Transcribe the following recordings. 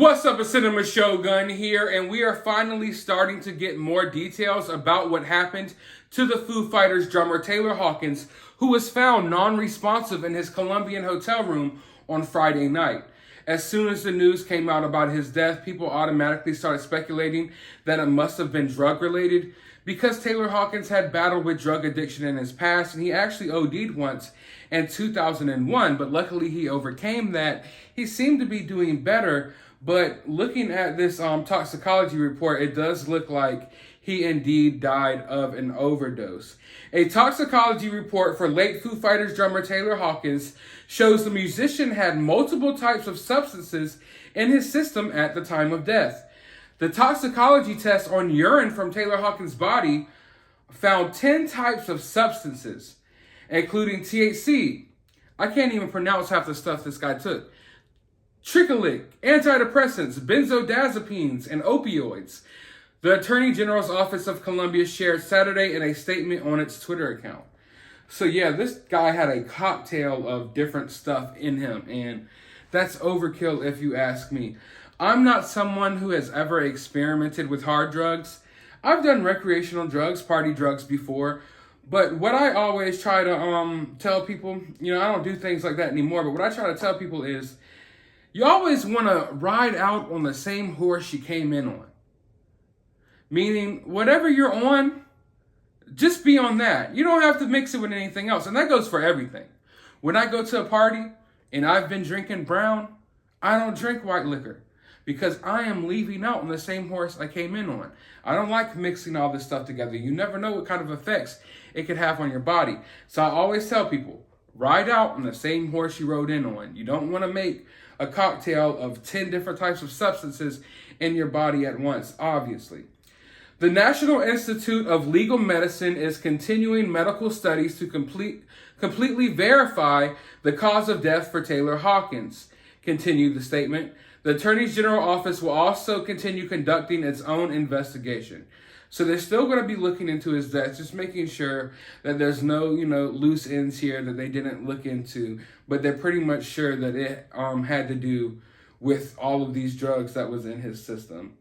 What's up, a Cinema Shogun here, and we are finally starting to get more details about what happened to the Foo Fighters drummer Taylor Hawkins, who was found non-responsive in his Colombian hotel room on Friday night. As soon as the news came out about his death, people automatically started speculating that it must have been drug-related because Taylor Hawkins had battled with drug addiction in his past, and he actually OD'd once in 2001, but luckily he overcame that. He seemed to be doing better. But looking at this toxicology report, it does look like he indeed died of an overdose. A toxicology report for late Foo Fighters drummer Taylor Hawkins shows the musician had multiple types of substances in his system at the time of death. The toxicology test on urine from Taylor Hawkins' body found 10 types of substances, including THC. I can't even pronounce half the stuff this guy took. Tricolic, antidepressants, benzodiazepines, and opioids. The Attorney General's Office of Colombia shared Saturday in a statement on its Twitter account. So yeah, this guy had a cocktail of different stuff in him, and that's overkill if you ask me. I'm not someone who has ever experimented with hard drugs. I've done recreational drugs, party drugs before, but what I always try to tell people, I don't do things like that anymore, but what I try to tell people is, you always want to ride out on the same horse you came in on. Meaning, whatever you're on, just be on that. You don't have to mix it with anything else. And that goes for everything. When I go to a party and I've been drinking brown, I don't drink white liquor because I am leaving out on the same horse I came in on. I don't like mixing all this stuff together. You never know what kind of effects it could have on your body. So I always tell people, ride out on the same horse you rode in on. You don't want to make a cocktail of 10 different types of substances in your body at once, obviously. The National Institute of Legal Medicine is continuing medical studies to completely verify the cause of death for Taylor Hawkins, continued the statement. The Attorney General office will also continue conducting its own investigation. So they're still going to be looking into his death, just making sure that there's no, loose ends here that they didn't look into. But they're pretty much sure that it had to do with all of these drugs that was in his system.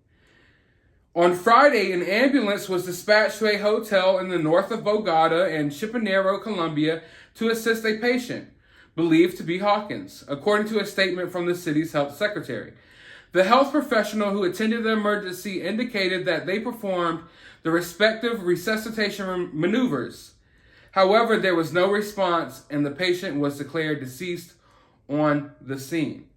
On Friday, an ambulance was dispatched to a hotel in the north of Bogota and Chipinero, Colombia, to assist a patient, believed to be Hawkins, according to a statement from the city's health secretary. The health professional who attended the emergency indicated that they performed the respective resuscitation maneuvers. However, there was no response and the patient was declared deceased on the scene.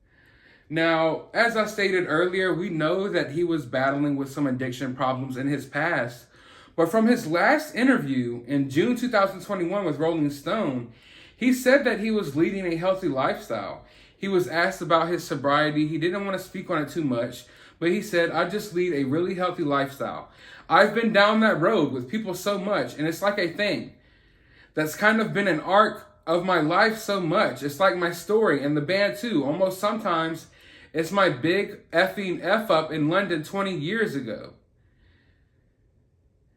Now, as I stated earlier, we know that he was battling with some addiction problems in his past, but from his last interview in June 2021 with Rolling Stone, he said that he was leading a healthy lifestyle. He was asked about his sobriety. He didn't want to speak on it too much, but he said, I just lead a really healthy lifestyle. I've been down that road with people so much, and it's like a thing that's kind of been an arc of my life so much. It's like my story and the band too. Almost sometimes it's my big effing F up in London 20 years ago.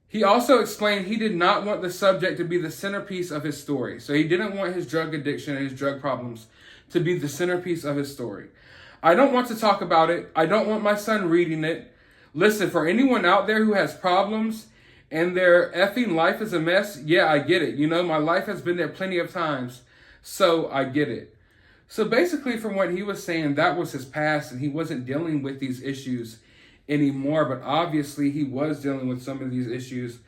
He also explained he did not want the subject to be the centerpiece of his story. So he didn't want his drug addiction and his drug problems to be the centerpiece of his story. I don't want to talk about it. I don't want my son reading it. Listen, for anyone out there who has problems and their effing life is a mess, yeah, I get it. My life has been there plenty of times, so I get it. So basically, from what he was saying, that was his past and he wasn't dealing with these issues anymore. But obviously, he was dealing with some of these issues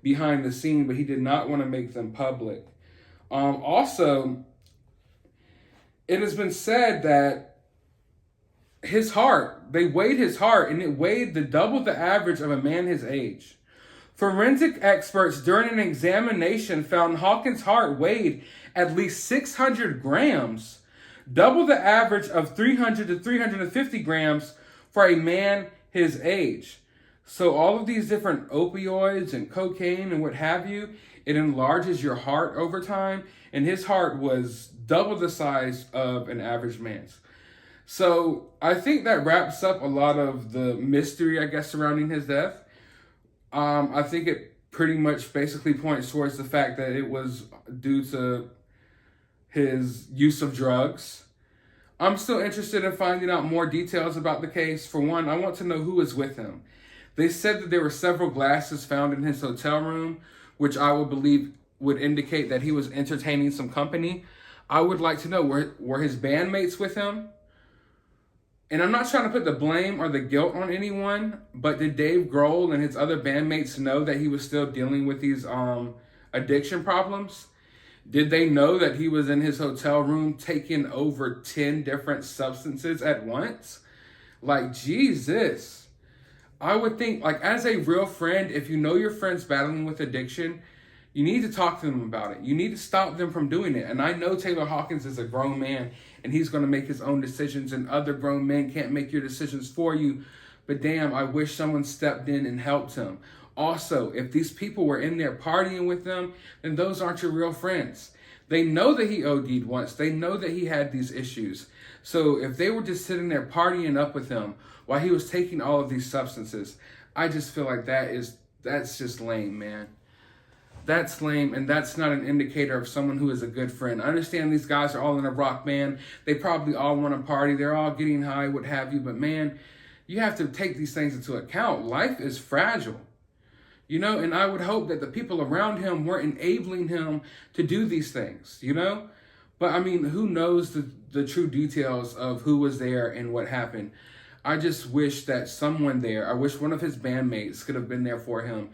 behind the scene, but he did not want to make them public. Also, it has been said that they weighed his heart, and it weighed double the average of a man his age. Forensic experts during an examination found Hawkins' heart weighed at least 600 grams, double the average of 300 to 350 grams for a man his age. So all of these different opioids and cocaine and what have you, it enlarges your heart over time, and his heart was double the size of an average man's. So I think that wraps up a lot of the mystery, I guess, surrounding his death. I think it pretty much basically points towards the fact that it was due to his use of drugs. I'm still interested in finding out more details about the case. For one, I want to know who was with him. They said that there were several glasses found in his hotel room, which I would believe would indicate that he was entertaining some company. I would like to know, were his bandmates with him? And I'm not trying to put the blame or the guilt on anyone, but did Dave Grohl and his other bandmates know that he was still dealing with these addiction problems? Did they know that he was in his hotel room taking over 10 different substances at once? Like, Jesus. I would think, like, as a real friend, if you know your friend's battling with addiction, you need to talk to them about it. You need to stop them from doing it. And I know Taylor Hawkins is a grown man and he's going to make his own decisions, and other grown men can't make your decisions for you. But damn, I wish someone stepped in and helped him. Also, if these people were in there partying with them, then those aren't your real friends. They know that he OD'd once. They know that he had these issues. So if they were just sitting there partying up with him while he was taking all of these substances, I just feel like that's just lame, man. That's lame, and that's not an indicator of someone who is a good friend. I understand these guys are all in a rock band. They probably all want to party. They're all getting high, what have you. But man, you have to take these things into account. Life is fragile. You know, and I would hope that the people around him weren't enabling him to do these things, you know? But I mean, who knows the true details of who was there and what happened? I just wish that someone there, I wish one of his bandmates could have been there for him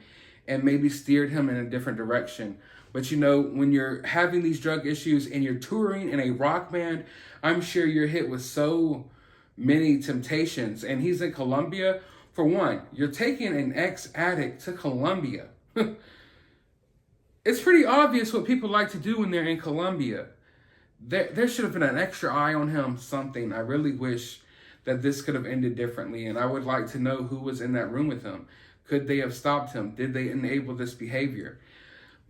and maybe steered him in a different direction. But you know, when you're having these drug issues and you're touring in a rock band, I'm sure you're hit with so many temptations. And he's in Colombia. For one, you're taking an ex-addict to Colombia. It's pretty obvious what people like to do when they're in Colombia. There should have been an extra eye on him, something. I really wish that this could have ended differently, and I would like to know who was in that room with him. Could they have stopped him? Did they enable this behavior?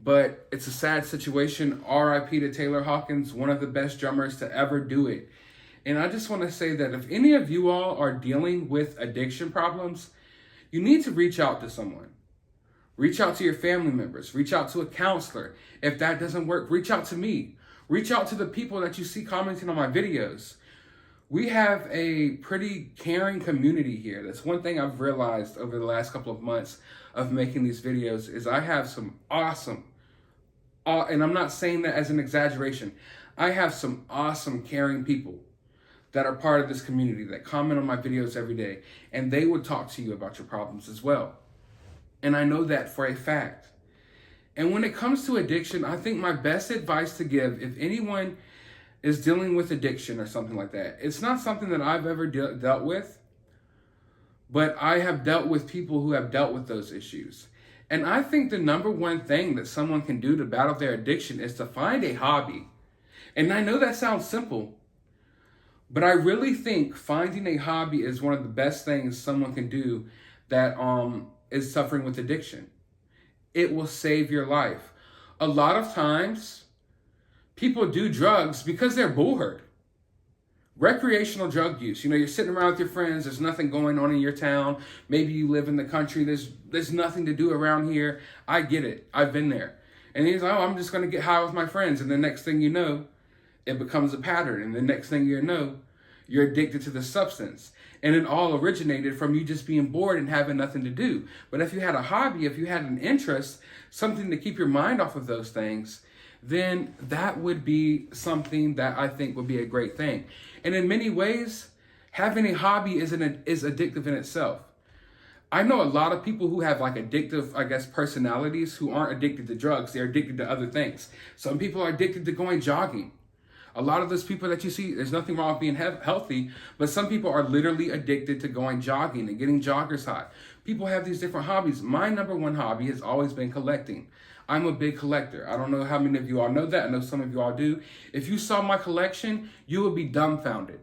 But it's a sad situation. R.I.P. to Taylor Hawkins, one of the best drummers to ever do it. And I just want to say that if any of you all are dealing with addiction problems, you need to reach out to someone. Reach out to your family members. Reach out to a counselor. If that doesn't work, reach out to me. Reach out to the people that you see commenting on my videos. We have a pretty caring community here. That's one thing I've realized over the last couple of months of making these videos is I have some awesome, and I'm not saying that as an exaggeration, I have some awesome caring people that are part of this community that comment on my videos every day, and they would talk to you about your problems as well. And I know that for a fact. And when it comes to addiction, I think my best advice to give, if anyone is dealing with addiction or something like that, it's not something that I've ever dealt with, but I have dealt with people who have dealt with those issues. And I think the number one thing that someone can do to battle their addiction is to find a hobby. And I know that sounds simple, but I really think finding a hobby is one of the best things someone can do that is suffering with addiction. It will save your life. A lot of times, people do drugs because they're bored. Recreational drug use. You know, you're sitting around with your friends. There's nothing going on in your town. Maybe you live in the country. There's nothing to do around here. I get it. I've been there. And he's like, oh, I'm just going to get high with my friends. And the next thing you know, it becomes a pattern. And the next thing you know, you're addicted to the substance. And it all originated from you just being bored and having nothing to do. But if you had a hobby, if you had an interest, something to keep your mind off of those things, then that would be something that I think would be a great thing. And in many ways, having a hobby is addictive in itself. I know a lot of people who have like addictive, I guess, personalities who aren't addicted to drugs. They're addicted to other things. Some people are addicted to going jogging. A lot of those people that you see, there's nothing wrong with being healthy, but some people are literally addicted to going jogging and getting joggers high. People have these different hobbies. My number one hobby has always been collecting. I'm a big collector. I don't know how many of you all know that. I know some of you all do. If you saw my collection, you would be dumbfounded.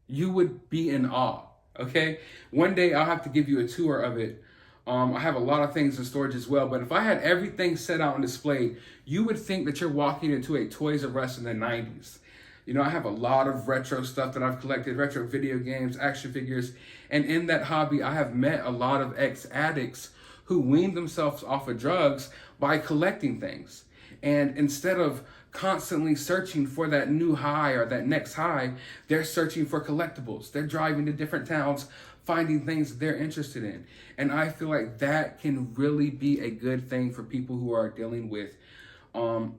You would be in awe, okay? One day I'll have to give you a tour of it. I have a lot of things in storage as well, but if I had everything set out and displayed, you would think that you're walking into a Toys R Us in the 90s. You know, I have a lot of retro stuff that I've collected, retro video games, action figures, and in that hobby, I have met a lot of ex-addicts who weaned themselves off of drugs by collecting things. And instead of constantly searching for that new high or that next high. They're searching for collectibles. They're driving to different towns, finding things that they're interested in. And I feel like that can really be a good thing for people who are dealing with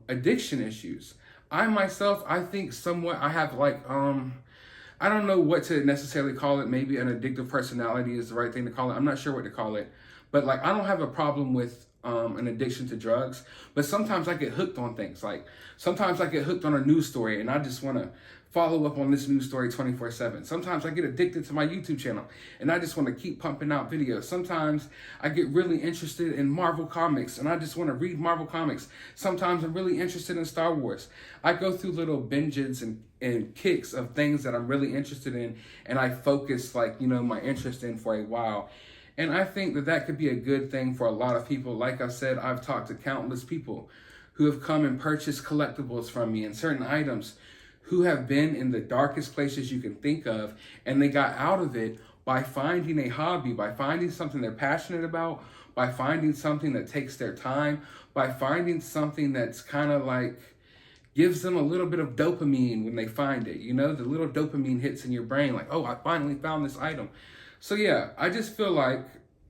addiction issues. I myself, I think somewhat, I have like, I don't know what to necessarily call it. Maybe an addictive personality is the right thing to call it. I'm not sure what to call it. But like, I don't have a problem with an addiction to drugs, but sometimes I get hooked on things. Like sometimes I get hooked on a news story and I just want to follow up on this news story 24/7. Sometimes I get addicted to my YouTube channel and I just want to keep pumping out videos. Sometimes I get really interested in Marvel comics and I just want to read Marvel comics. Sometimes I'm really interested in Star Wars. I go through little binges and kicks of things that I'm really interested in, and I focus like, my interest in for a while. And I think that that could be a good thing for a lot of people. Like I said, I've talked to countless people who have come and purchased collectibles from me and certain items, who have been in the darkest places you can think of, and they got out of it by finding a hobby, by finding something they're passionate about, by finding something that takes their time, by finding something that's kind of like gives them a little bit of dopamine when they find it. The little dopamine hits in your brain like, oh, I finally found this item. So yeah, I just feel like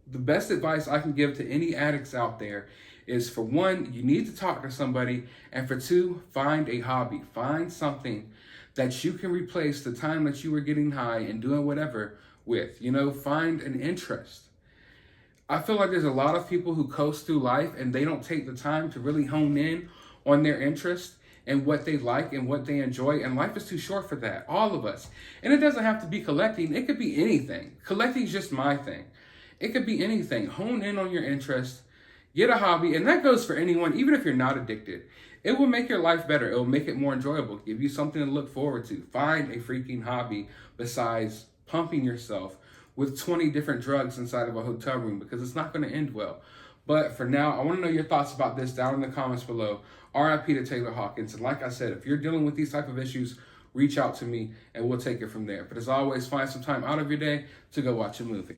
the best advice I can give to any addicts out there is, for one, you need to talk to somebody, and for two, find a hobby. Find something that you can replace the time that you were getting high and doing whatever with. Find an interest. I feel like there's a lot of people who coast through life and they don't take the time to really hone in on their interest and what they like and what they enjoy. And life is too short for that, all of us. And it doesn't have to be collecting. It could be anything. Collecting is just my thing. It could be anything. Hone in on your interest, get a hobby. And that goes for anyone, even if you're not addicted. It will make your life better. It will make it more enjoyable, give you something to look forward to. Find a freaking hobby besides pumping yourself with 20 different drugs inside of a hotel room, because it's not going to end well. But for now, I want to know your thoughts about this down in the comments below. RIP to Taylor Hawkins. And like I said, if you're dealing with these type of issues, reach out to me and we'll take it from there. But as always, find some time out of your day to go watch a movie.